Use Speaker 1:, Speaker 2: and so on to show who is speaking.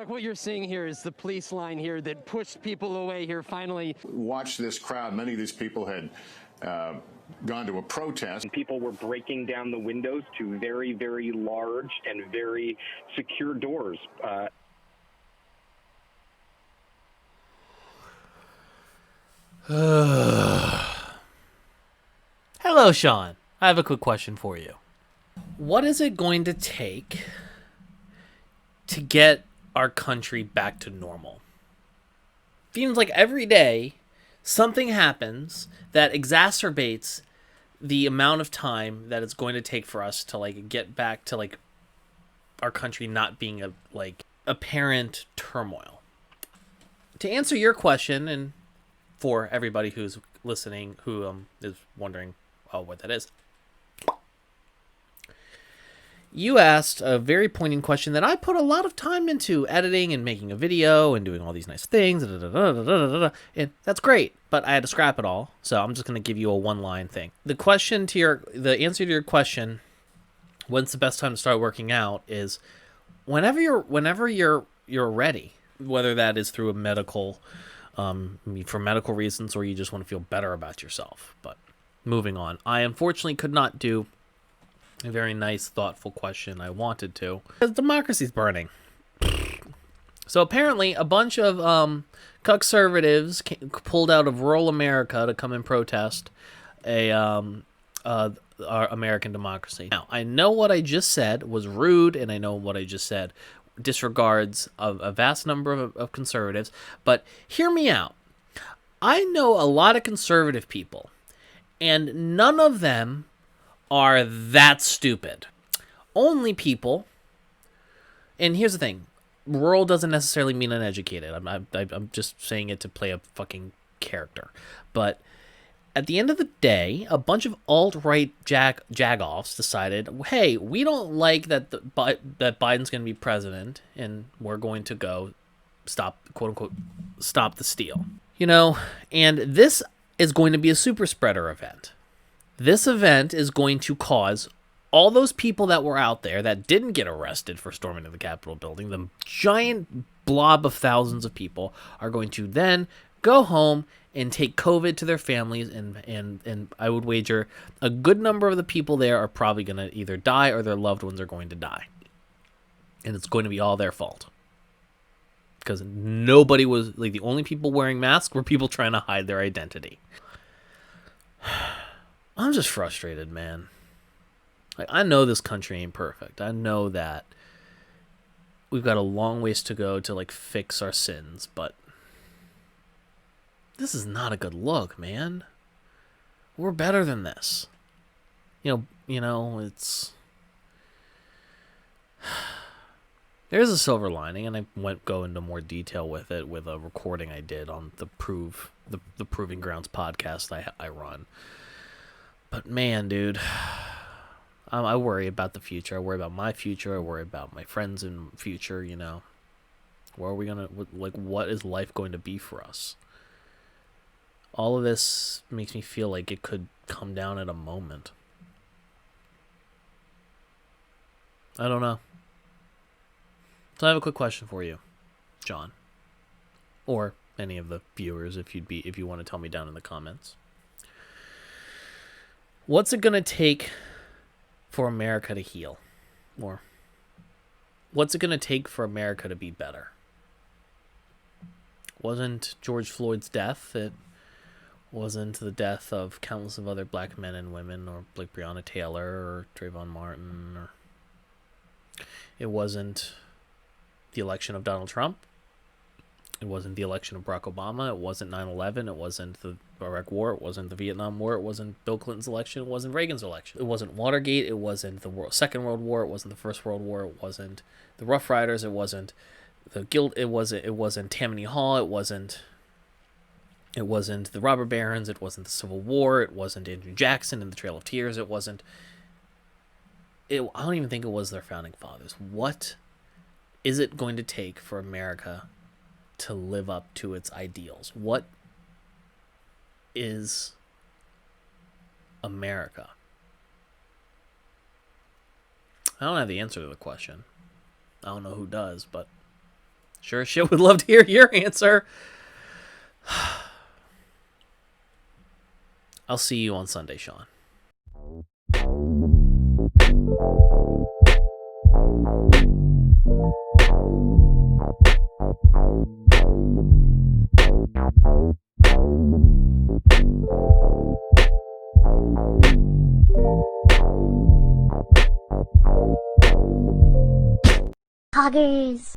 Speaker 1: Chuck, what you're seeing here is the police line here that pushed people away here finally.
Speaker 2: Watch this crowd. Many of these people had gone to a protest.
Speaker 3: People were breaking down the windows to very, very large and very secure doors.
Speaker 4: Hello, Sean. I have a quick question for you. What is it going to take to get our country back to normal? Seems like every day something happens that exacerbates the amount of time that it's going to take for us to get back to our country not being a apparent turmoil. To answer your question, and for everybody who's listening who is wondering what that is, you asked a very poignant question that I put a lot of time into editing and making a video and doing all these nice things, and that's great, but I had to scrap it all, so I'm just going to give you a one-line thing. The answer to your question, when's the best time to start working out, is whenever you're ready, whether that is through a medical, for medical reasons, or you just want to feel better about yourself. But moving on, I unfortunately could not do a very nice, thoughtful question I wanted to, because democracy's burning. So apparently a bunch of conservatives pulled out of rural America to come and protest our American democracy. Now, I know what I just said was rude, and I know what I just said disregards a vast number of conservatives, but hear me out. I know a lot of conservative people, and none of them are that stupid. Only people, and here's the thing, rural doesn't necessarily mean uneducated. I'm just saying it to play a fucking character. But at the end of the day, a bunch of alt-right jagoffs decided, hey, we don't like that that Biden's going to be president, and we're going to go stop, quote-unquote, stop the steal. And this is going to be a super spreader event. This event is going to cause all those people that were out there that didn't get arrested for storming the Capitol building, the giant blob of thousands of people, are going to then go home and take COVID to their families, and I would wager a good number of the people there are probably going to either die or their loved ones are going to die. And it's going to be all their fault. Because nobody was, the only people wearing masks were people trying to hide their identity. I'm just frustrated, man. I know this country ain't perfect. I know that we've got a long ways to go to fix our sins, but this is not a good look, man. We're better than this. It's there's a silver lining, and I won't go into more detail with it with a recording I did on the Proving Grounds podcast I run. But man, dude, I worry about the future. I worry about my future. I worry about my friends in the future, Where are we going to, what is life going to be for us? All of this makes me feel like it could come down at a moment. I don't know. So I have a quick question for you, John. Or any of the viewers, if you want to tell me down in the comments. What's it going to take for America to heal? Or what's it going to take for America to be better? Wasn't George Floyd's death, it wasn't the death of countless of other black men and women, or like Breonna Taylor or Trayvon Martin, or it wasn't the election of Donald Trump. It wasn't the election of Barack Obama. It wasn't 9/11. It wasn't the Iraq War. It wasn't the Vietnam War. It wasn't Bill Clinton's election. It wasn't Reagan's election. It wasn't Watergate. It wasn't the Second World War. It wasn't the First World War. It wasn't the Rough Riders. It wasn't the Guild. It wasn't Tammany Hall. It wasn't the Robber Barons. It wasn't the Civil War. It wasn't Andrew Jackson and the Trail of Tears. I don't even think it was their founding fathers. What is it going to take for America to live up to its ideals? What is America? I don't have the answer to the question. I don't know who does, but Sure as shit would love to hear your answer. I'll see you on Sunday, Sean.
Speaker 5: Poggers.